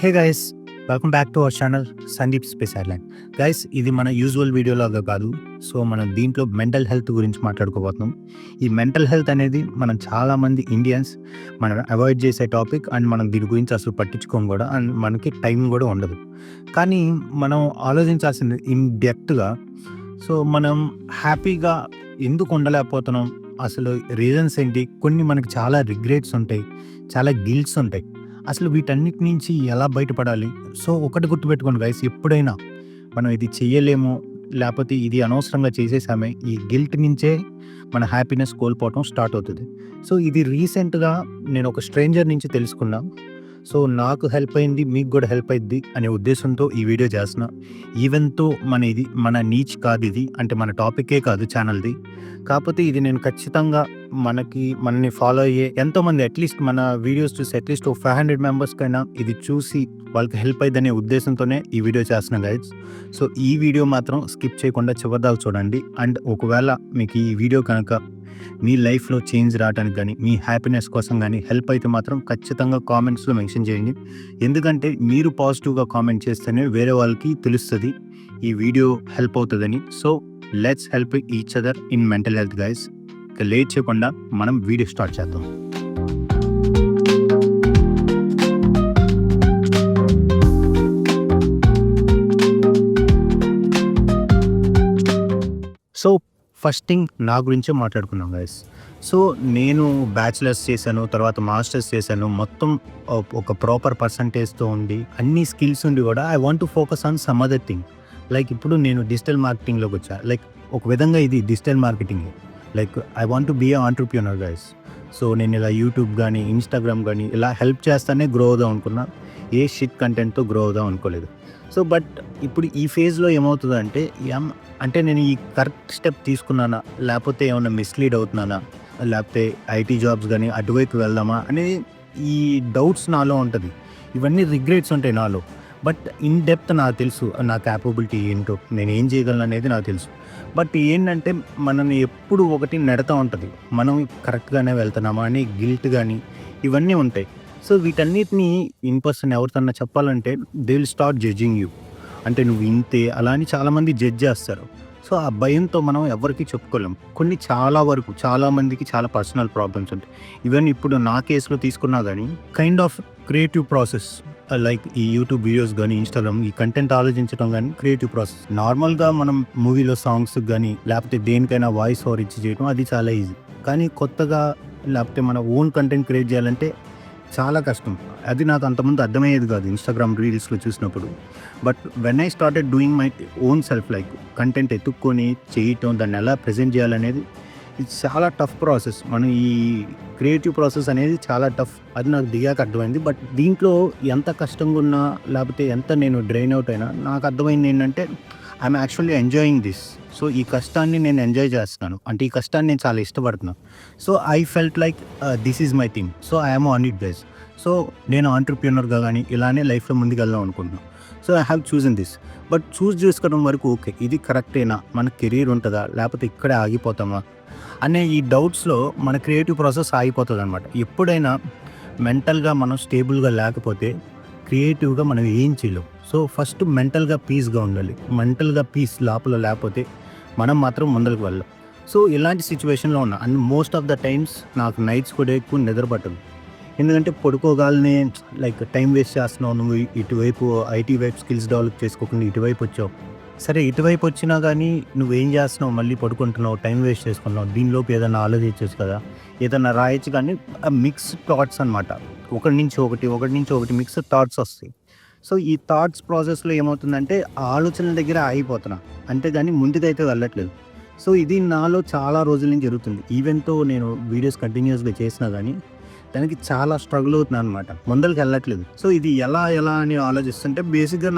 Hey guys, welcome back to our channel Sandeep space airline. Guys, ఇది మన usual వీడియోలాగా కాదు. So మనం దీంట్లో మెంటల్ హెల్త్ గురించి మాట్లాడుకోబోతున్నాం. ఈ మెంటల్ హెల్త్ అనేది మనం చాలామంది ఇండియన్స్ మనం అవాయిడ్ చేసే టాపిక్. అండ్ మనం దీని గురించి అసలు పట్టించుకోం కూడా. అండ్ మనకి టైం కూడా ఉండదు. కానీ మనం ఆలోచించాల్సింది ఇన్ డెప్త్గా. సో మనం హ్యాపీగా ఎందుకు ఉండలేకపోతున్నాం, అసలు రీజన్స్ ఏంటి? కొన్ని మనకి చాలా రిగ్రెట్స్ ఉంటాయి, చాలా గిల్ట్స్ ఉంటాయి. అసలు వీటన్నిటి నుంచి ఎలా బయటపడాలి? సో ఒకటి గుర్తుపెట్టుకోండి గైస్, ఎప్పుడైనా మనం ఇది చెయ్యలేము, లేకపోతే ఇది అనవసరంగా చేసేసామే, ఈ గిల్ట్ నుంచే మన హ్యాపీనెస్ కోల్పోవటం స్టార్ట్ అవుతుంది. సో ఇది రీసెంట్గా నేను ఒక స్ట్రేంజర్ నుంచి తెలుసుకున్నా. సో నాకు హెల్ప్ అయింది, మీకు కూడా హెల్ప్ అయింది అనే ఉద్దేశంతో ఈ వీడియో చేస్తున్నా. ఈవెన్తో ఇది మన నీచ్ కాదు, ఇది అంటే మన టాపికే కాదు ఛానల్ది. కాకపోతే ఇది నేను ఖచ్చితంగా మనల్ని ఫాలో అయ్యే ఎంతోమంది, అట్లీస్ట్ మన వీడియోస్ చూసి అట్లీస్ట్ 500 మెంబర్స్కైనా ఇది చూసి వాళ్ళకి హెల్ప్ అయ్యిందనే ఉద్దేశంతోనే ఈ వీడియో చేస్తున్నాను గైడ్స్. సో ఈ వీడియో మాత్రం స్కిప్ చేయకుండా చివరిదాకా చూడండి. అండ్ ఒకవేళ మీకు ఈ వీడియో కనుక మీ లైఫ్లో చేంజ్ రావడానికి కానీ, మీ హ్యాపీనెస్ కోసం కానీ హెల్ప్ అయితే మాత్రం ఖచ్చితంగా కామెంట్స్లో మెన్షన్ చేయండి. ఎందుకంటే మీరు పాజిటివ్గా కామెంట్ చేస్తేనే వేరే వాళ్ళకి తెలుస్తుంది ఈ వీడియో హెల్ప్ అవుతుందని. So let's help each other in mental health guys. ఇక లేట్ చేయకుండా మనం వీడియో స్టార్ట్ చేద్దాం. సో ఫస్ట్ థింగ్ నా గురించే మాట్లాడుకున్నాం గైస్. సో నేను బ్యాచిలర్స్ చేశాను, తర్వాత మాస్టర్స్ చేశాను. మొత్తం ఒక ప్రాపర్ పర్సంటేజ్తో ఉండి అన్ని స్కిల్స్ ఉండి కూడా I want to focus on some other thing. Like ఇప్పుడు నేను డిజిటల్ మార్కెటింగ్లోకి వచ్చా. లైక్ ఒక విధంగా ఇది digital marketing. Like I want to be a entrepreneur guys. So నేను ఇలా యూట్యూబ్ కానీ ఇన్స్టాగ్రామ్ కానీ ఇలా హెల్ప్ చేస్తానే గ్రో అవుదాం అనుకున్నా. ఏ షిట్ కంటెంట్తో గ్రో అవుదాం అనుకోలేదు. సో బట్ ఇప్పుడు ఈ ఫేజ్లో ఏమవుతుందంటే, అంటే నేను ఈ కరెక్ట్ స్టెప్ తీసుకున్నానా, లేకపోతే ఏమైనా మిస్లీడ్ అవుతున్నానా, లేకపోతే ఐటీ జాబ్స్ కానీ అటువైపు వెళ్దామా అనేది ఈ డౌట్స్ నాలో ఉంటుంది. ఇవన్నీ రిగ్రెట్స్ ఉంటాయి నాలో. బట్ ఇన్ డెప్త్ నాకు తెలుసు నా క్యాపబిలిటీ ఏంటో, నేను ఏం చేయగలను అనేది నాకు తెలుసు. బట్ ఏంటంటే మనల్ని ఎప్పుడు ఒకటి నెడతా ఉంటుంది, మనం కరెక్ట్గానే వెళ్తున్నామా అని గిల్ట్ కానీ ఇవన్నీ ఉంటాయి. సో వీటన్నిటిని ఇన్ పర్సన్ ఎవరికన్నా చెప్పాలంటే they will start judging you. అంటే నువ్వు ఇంతే అలా అని చాలామంది జడ్జ్ చేస్తారు. సో ఆ భయంతో మనం ఎవరికి చెప్పుకోలేం. కొన్ని చాలామందికి చాలా పర్సనల్ ప్రాబ్లమ్స్ ఉంటాయి. ఈవెన్ ఇప్పుడు నా కేసులో తీసుకున్నా కానీ kind of creative process, like ఈ యూట్యూబ్ వీడియోస్ కానీ ఇన్స్టాగ్రామ్ ఈ కంటెంట్ ఆలోచించడం కానీ క్రియేటివ్ ప్రాసెస్. నార్మల్గా మనం మూవీలో సాంగ్స్ కానీ లేకపోతే దేనికైనా వాయిస్ ఓవర్ ఇచ్చి చేయడం అది చాలా ఈజీ. కానీ కొత్తగా లేకపోతే మన ఓన్ కంటెంట్ క్రియేట్ చేయాలంటే చాలా కష్టం. అది నాకు అంతకుముందు అర్థమయ్యేది కాదు ఇన్స్టాగ్రామ్ రీల్స్లో చూసినప్పుడు. But when I started doing my own self, like content ఎత్తుక్కొని చేయటం, దాన్ని ఎలా ప్రజెంట్ చేయాలనేది ఇది చాలా టఫ్ ప్రాసెస్. మనం ఈ క్రియేటివ్ ప్రాసెస్ అనేది చాలా టఫ్, అది నాకు దిగాక అర్థమైంది. బట్ దీంట్లో ఎంత కష్టంగా ఉన్నా లేకపోతే ఎంత నేను డ్రైన్ అవుట్ అయినా నాకు అర్థమైంది ఏంటంటే I'm actually enjoying this. So ఈ కష్టాన్ని నేను ఎంజాయ్ చేస్తున్నాను, అంటే ఈ కష్టాన్ని నేను చాలా ఇష్టపడుతున్నాను. So I felt like this is my thing. So I'm on it guys. So నేను ఆంట్రప్రెన్యూర్గా కానీ ఇలానే లైఫ్లో ముందుకు వెళ్దాం అనుకుంటున్నాను. So I have chosen this. But choose చేసుకోవడం వరకు ఓకే, ఇది కరెక్టేనా, మన కెరీర్ ఉంటుందా, లేకపోతే ఇక్కడే ఆగిపోతామా అనే ఈ డౌట్స్లో మన క్రియేటివ్ ప్రాసెస్ ఆగిపోతుంది అనమాట. ఎప్పుడైనా మెంటల్గా మనం స్టేబుల్గా లేకపోతే క్రియేటివ్గా మనం ఏం చేయలేం. సో ఫస్ట్ మెంటల్గా పీస్గా ఉండాలి. మెంటల్గా పీస్ లోపల లేకపోతే మనం మాత్రం ముందరికి వెళ్ళాం. సో ఇలాంటి సిచ్యువేషన్లో ఉన్నా. And most of the times నాకు నైట్స్ కూడా ఎక్కువ నిద్ర పట్టదు. ఎందుకంటే పడుకోగానే లైక్ టైం వేస్ట్ చేస్తున్నావు, నువ్వు ఇటువైపు ఐటీ వైపు స్కిల్స్ డెవలప్ చేసుకోకుండా ఇటువైపు వచ్చావు. సరే ఇటువైపు వచ్చినా కానీ నువ్వేం చేస్తున్నావు, మళ్ళీ పడుకుంటున్నావు, టైం వేస్ట్ చేసుకున్నావు. దీనిలోపు ఏదైనా ఆలోచించచ్చు కదా, ఏదైనా రాయొచ్చు. కానీ మిక్స్డ్ థాట్స్ అనమాట, ఒకటి నుంచి ఒకటి మిక్స్డ్ థాట్స్ వస్తాయి. సో ఈ థాట్స్ ప్రాసెస్లో ఏమవుతుందంటే ఆలోచనల దగ్గర ఆగిపోతున్నా, అంతేగాని ముందుకైతే వెళ్ళట్లేదు. సో ఇది నాలో చాలా రోజుల నుంచి జరుగుతుంది. ఈవెన్తో నేను వీడియోస్ కంటిన్యూస్గా చేసినా కానీ దానికి చాలా స్ట్రగుల్ అవుతున్నాను అనమాట, ముందరికి వెళ్ళట్లేదు. సో ఇది ఎలా అని ఆలోచిస్తుంటే బేసిక్గా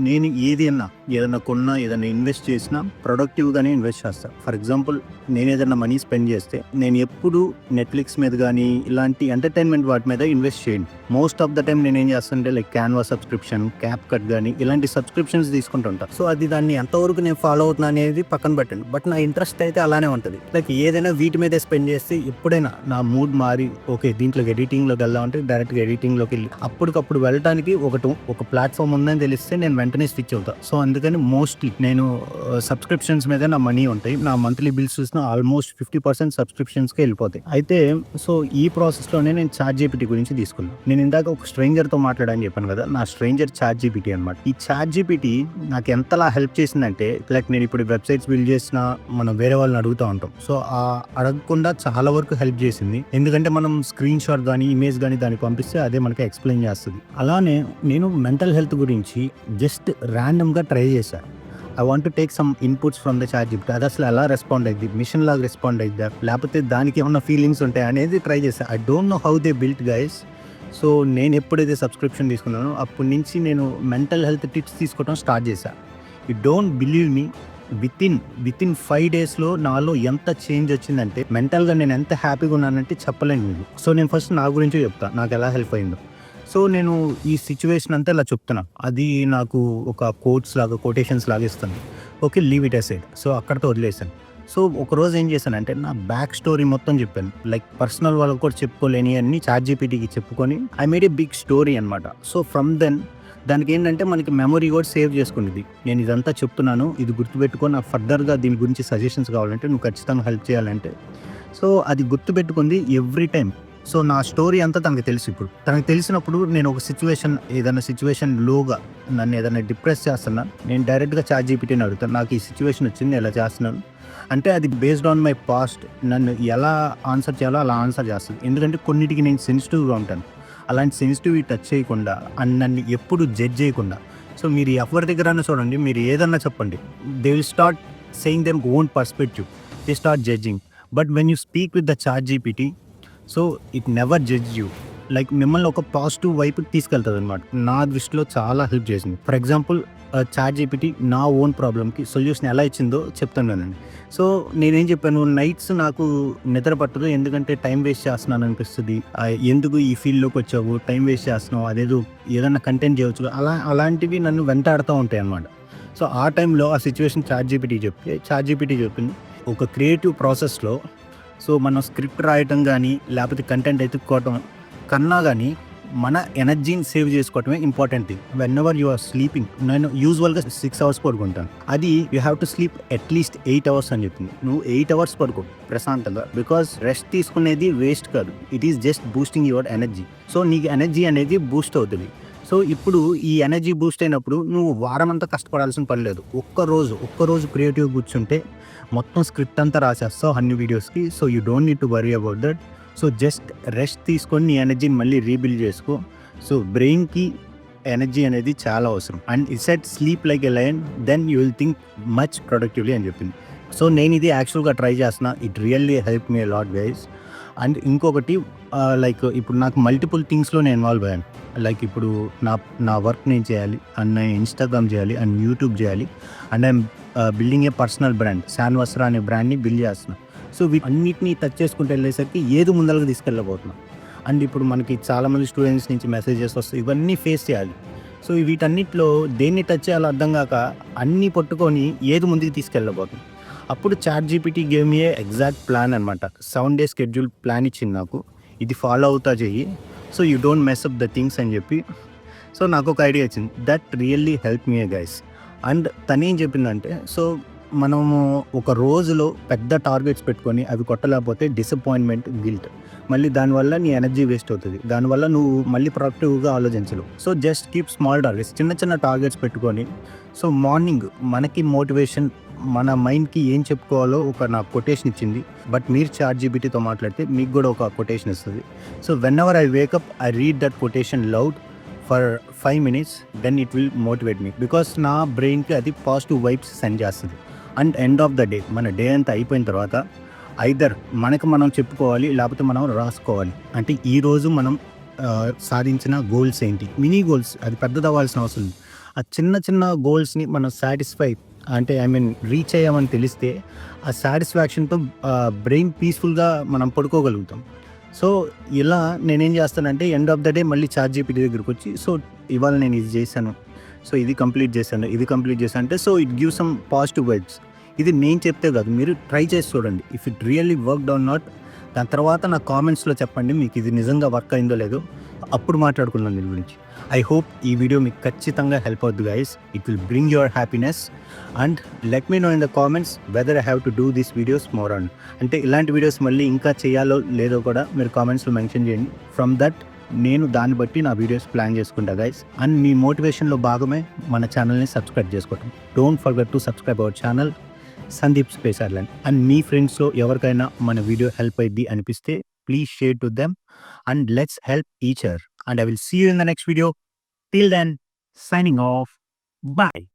నేను ఏది అన్నా ఏదైనా కొన్నా, ఏదైనా ఇన్వెస్ట్ చేసినా ప్రొడక్టివ్‌గానే ఇన్వెస్ట్ చేస్తా. ఫర్ ఎగ్జాంపుల్ నేను ఏదైనా మనీ స్పెండ్ చేస్తే నేను ఎప్పుడు నెట్‌ఫ్లిక్స్ మీద గానీ, ఇలాంటి ఎంటర్‌టైన్‌మెంట్ వాటి మీద ఇన్వెస్ట్ చేయను. మోస్ట్ ఆఫ్ ద టైమ్ నేనేం చేస్తానంటే లైక్ క్యాన్వా సబ్స్క్రిప్షన్, క్యాప్‌కట్ గానీ ఇలాంటి సబ్స్క్రిప్షన్స్ తీసుకుంటుంటా. సో అది దాన్ని ఎంతవరకు నేను ఫాలో అవుతున్నా అనేది పక్కన పెట్టండి. బట్ నా ఇంట్రెస్ట్ అయితే అలానే ఉంటది. లైక్ ఏదైనా వీటి మీదే స్పెండ్ చేస్తే ఎప్పుడైనా నా మూడ్ మారి ఓకే దీంట్లోకి ఎడిటింగ్‌లోకి వెళ్దామంటే డైరెక్ట్‌గా ఎడిటింగ్‌లోకి వెళ్ళి అప్పటికప్పుడు వెళ్ళటానికి ఒక ప్లాట్‌ఫామ్ ఉందని తెలిస్తే నేను వెంటనే స్విచ్ అవుతా. సో అందుకని మోస్ట్‌లీ నేను సబ్స్క్రిప్షన్స్ మీద నా మనీ ఉంటాయి. నా మంత్లీ బిల్స్ చూసినా ఆల్మోస్ట్ 50% సబ్స్క్రిప్షన్స్‌కే వెళ్ళిపోతాయి. అయితే సో ఈ ప్రాసెస్‌లోనే నేను చాట్‌జీపీటీ గురించి తీసుకున్నా. నేను ఇందాక ఒక స్ట్రేంజర్‌తో మాట్లాడానని చెప్పాను కదా! నా స్ట్రేంజర్ చాట్‌జీపీటీ అనమాట. ఈ చాట్‌జీపీటీ నాకు ఎంతలా హెల్ప్ చేసిందంటే లైక్ నేను ఇప్పుడు వెబ్‌సైట్స్ బిల్డ్ చేసినా మనం వేరే వాళ్ళని అడుగుతా ఉంటాం. సో అడగకుండా చాలా వరకు హెల్ప్ చేసింది. ఎందుకంటే మనం స్క్రీన్ షాట్ గానీ, ఇమేజ్ గానీ దానికి పంపిస్తే అదే మనకి ఎక్స్‌ప్లెయిన్ చేస్తది. అలానే నేను మెంటల్ హెల్త్ గురించి జస్ట్ ర్యాండమ్‌గా ట్రై చేశా. I want to take some inputs from the ChatGPT. అది అసలు ఎలా రెస్పాండ్ అయిద్ది? మిషన్ లాగా రెస్పాండ్ అయిద్దా? లేకపోతే దానికి ఏమన్నా ఫీలింగ్స్ ఉంటాయా అనేది ట్రై చేశా. I don't know how they built guys. So నేను ఎప్పుడైతే సబ్స్క్రిప్షన్ తీసుకున్నానో అప్పటి నుంచి నేను మెంటల్ హెల్త్ టిప్స్ తీసుకోవడం స్టార్ట్ చేశా. You don't believe me, within 5 డేస్‌లో నాలో ఎంత చేంజ్ వచ్చిందంటే మెంటల్‌గా నేను ఎంత హ్యాపీగా ఉన్నానంటే చెప్పలేను మీకు. సో నేను ఫస్ట్ నా గురించే చెప్తా. నాకు ఎలా హెల్ప్ అయిందో. సో నేను ఈ సిచ్యువేషన్ అంతా ఇలా చెప్తున్నా. అది నాకు ఒక కొటేషన్స్ లాగా ఇస్తుంది. Okay, leave it aside. So అక్కడితో వదిలేసాను. సో ఒకరోజు ఏం చేశానంటే నా బ్యాక్ స్టోరీ మొత్తం చెప్పాను. లైక్ పర్సనల్ వాళ్ళకి కూడా చెప్పుకోలేని అన్ని చాట్‌జీపీటీకి చెప్పుకొని I made a big story అనమాట. సో ఫ్రమ్ దెన్ దానికి ఏంటంటే మనకి మెమరీ కూడా సేవ్ చేసుకునేది. నేను ఇదంతా చెప్తున్నాను, ఇది గుర్తుపెట్టుకో, నాకు ఫర్దర్‌గా దీని గురించి సజెషన్స్ కావాలంటే నువ్వు ఖచ్చితంగా హెల్ప్ చేయాలంటే. సో అది గుర్తుపెట్టుకుంది ఎవ్రీ టైమ్. సో నా స్టోరీ అంతా తనకి తెలుసు ఇప్పుడు. తనకు తెలిసినప్పుడు నేను ఒక ఏదైనా సిచ్యువేషన్ లోగా నన్ను ఏదైనా డిప్రెస్ చేస్తున్నా, నేను డైరెక్ట్‌గా చాట్‌జీపీటీని అడుగుతాను. నాకు ఈ సిచ్యువేషన్ వచ్చింది, ఎలా చేస్తున్నాను అంటే అది బేస్డ్ ఆన్ మై పాస్ట్. నన్ను ఎలా ఆన్సర్ చేయాలో అలా ఆన్సర్ చేస్తుంది. ఎందుకంటే కొన్నిటికి నేను సెన్సిటివ్‌గా ఉంటాను. అలాంటి సెన్సిటివిటీ టచ్ చేయకుండా అండ్ నన్ను ఎప్పుడు జడ్జ్ చేయకుండా. సో మీరు ఎవరి దగ్గరైనా చూడండి, మీరు ఏదన్నా చెప్పండి, they will start saying them own perspective. They start judging. But when you speak with the ChatGPT, so it never judge you. Like మిమ్మల్ని ఒక పాజిటివ్ వైపుకి తీసుకెళ్తుంది అనమాట. నా దృష్టిలో చాలా హెల్ప్ చేసింది. ఫర్ ఎగ్జాంపుల్ చాట్‌జీపీటీ నా ఓన్ ప్రాబ్లమ్‌కి సొల్యూషన్ ఎలా ఇచ్చిందో చెప్తాను వినండి. సో నేనేం చెప్పాను, నైట్స్ నాకు నిద్ర పట్టదు, ఎందుకంటే టైం వేస్ట్ చేస్తున్నాను అనిపిస్తుంది. ఎందుకు ఈ ఫీల్డ్‌లోకి వచ్చావు, టైం వేస్ట్ చేస్తున్నావు, అదేదో ఏదన్నా కంటెంట్ చేయవచ్చు, అలాంటివి నన్ను వెంటాడుతూ ఉంటాయి అన్నమాట. సో ఆ టైంలో ఆ సిచ్యువేషన్ చాట్‌జీపీటీ చెప్పింది, ఒక క్రియేటివ్ ప్రాసెస్లో సో మనం స్క్రిప్ట్ రాయటం కానీ లేకపోతే కంటెంట్ ఎత్తుక్కోవటం కన్నా కానీ మన ఎనర్జీని సేవ్ చేసుకోవటమే important thing. Whenever you are sleeping, నేను యూజువల్గా 6 అవర్స్ పడుకుంటాను. అది you have to sleep at least 8 hours అని చెప్పింది. నువ్వు 8 అవర్స్ పడుకో ప్రశాంతంగా, బికాస్ రెస్ట్ తీసుకునేది వేస్ట్ కాదు, it is just boosting your energy. So నీకు ఎనర్జీ అనేది బూస్ట్ అవుతుంది. సో ఇప్పుడు ఈ ఎనర్జీ బూస్ట్ అయినప్పుడు నువ్వు వారం అంతా కష్టపడాల్సిన పని లేదు. ఒక్కరోజు క్రియేటివ్ కూర్చుంటే మొత్తం స్క్రిప్ట్ అంతా రాసేస్తావు అన్ని వీడియోస్కి. So you don't need to worry about that. So just rest తీసుకొని నీ ఎనర్జీని మళ్ళీ రీబిల్డ్ చేసుకో. సో బ్రెయిన్కి ఎనర్జీ అనేది చాలా అవసరం. And it set sleep like a lion, then you will think much productively అని చెప్పింది. సో నేను ఇది యాక్చువల్గా ట్రై చేస్తున్నా. It really help me lot guys. And ఇంకొకటి లైక్ ఇప్పుడు నాకు మల్టిపుల్ థింగ్స్లో నేను ఇన్వాల్వ్ అయ్యాను. లైక్ ఇప్పుడు నా వర్క్ నేను చేయాలి, అండ్ నేను ఇన్స్టాగ్రామ్ చేయాలి, అండ్ యూట్యూబ్ చేయాలి, and I'm building a personal brand, Sanvasra అనే బ్రాండ్ని బిల్డ్ చేస్తున్నాను. సో వీటన్నిటిని టచ్ చేసుకుంటూ వెళ్ళేసరికి ఏది ముందరకు తీసుకెళ్ళబోతున్నాం. అండ్ ఇప్పుడు మనకి చాలామంది స్టూడెంట్స్ నుంచి మెసేజెస్ వస్తాయి, ఇవన్నీ ఫేస్ చేయాలి. సో వీటన్నిటిలో దేన్ని టచ్ చేయాలో అర్థం కాక అన్నీ పట్టుకొని ఏది ముందుకు తీసుకెళ్ళబోతున్నాం. అప్పుడు చాట్‌జీపీటీ గేవ్ మీ ఏ ఎగ్జాక్ట్ ప్లాన్ అనమాట. 7 డేస్ షెడ్యూల్ ప్లాన్ ఇచ్చింది నాకు. ఇది ఫాలో అవుతా చెయ్యి, so you don't mess up the things అని చెప్పి. సో నాకు ఒక ఐడియా వచ్చింది, that really help me guys. And తనేం చెప్పిందంటే, సో మనము ఒక రోజులో పెద్ద టార్గెట్స్ పెట్టుకొని అవి కొట్టలేకపోతే డిసప్పాయింట్మెంట్, గిల్ట్, మళ్ళీ దానివల్ల నీ ఎనర్జీ వేస్ట్ అవుతుంది. దానివల్ల నువ్వు మళ్ళీ ప్రొడక్టివ్గా ఆలోచించలేవు. So just keep small targets, చిన్న టార్గెట్స్ పెట్టుకొని. సో మార్నింగ్ మనకి మోటివేషన్, మన మైండ్కి ఏం చెప్పుకోవాలో నాకు కొటేషన్ ఇచ్చింది. బట్ మీరు చాట్‌జీపీటీతో మాట్లాడితే మీకు కూడా ఒక కొటేషన్ ఇస్తుంది. So whenever I wake up, I read that quotation loud for 5 minutes, then it will motivate me, because నా బ్రెయిన్కి అది పాజిటివ్ వైబ్స్ సెండ్ చేస్తుంది. And end of the day, మన డే అంతా అయిపోయిన తర్వాత ఐదర్ మనం చెప్పుకోవాలి, లేకపోతే మనం రాసుకోవాలి. అంటే ఈరోజు మనం సాధించిన గోల్స్ ఏంటి, మినీ గోల్స్, అది పెద్దది అవ్వాల్సిన అవసరం లేదు. ఆ చిన్న చిన్న గోల్స్‌ని మనం సాటిస్ఫై అంటే ఐ మీన్ రీచ్ అయ్యామని తెలిస్తే ఆ సాటిస్ఫాక్షన్‌తో బ్రెయిన్ పీస్‌ఫుల్‌గా మనం పడుకోగలుగుతాం. సో, ఇలా నేనేం చేస్తానంటే ఎండ్ ఆఫ్ ద డే మళ్ళీ చాట్‌జీపీటీ దగ్గరికొచ్చి సో, ఇవాళ నేను ఇది చేశాను. సో, ఇది కంప్లీట్ చేశాను. ఇది కంప్లీట్ చేశాను అంటే so, it gives some positive vibes. ఇది నేను చెప్తే కాదు. మీరు ట్రై చేసి చూడండి. If it really worked or not దాని తర్వాత నాకు కామెంట్స్‌లో చెప్పండి. మీకు ఇది నిజంగా వర్క్ అయిందో లేదో. అప్పుడు మాట్లాడుకుందాం దీని గురించి. ఐ హోప్ ఈ వీడియో మీకు ఖచ్చితంగా హెల్ప్ అవుద్ది guys. It will bring your happiness and let me know in the comments whether I have to do these videos more on. అంటే ఇలాంటి వీడియోస్ మళ్ళీ ఇంకా చేయాలో లేదో కూడా మీరు కామెంట్స్‌లో మెన్షన్ చేయండి. ఫ్రమ్ దట్ నేను దాన్ని బట్టి నా వీడియోస్ ప్లాన్ చేసుకుంటా గైస్. అండ్ మీ మోటివేషన్‌లో భాగమే మన ఛానల్‌ని సబ్స్క్రైబ్ చేసుకోవటం. Don't forget to subscribe our channel Sandeep space Ireland. And మీ ఫ్రెండ్స్‌లో ఎవరికైనా మన వీడియో హెల్ప్ అయిద్ది అనిపిస్తే please share to them and let's help each other. And I will see you in the next video. Till then, signing off. Bye.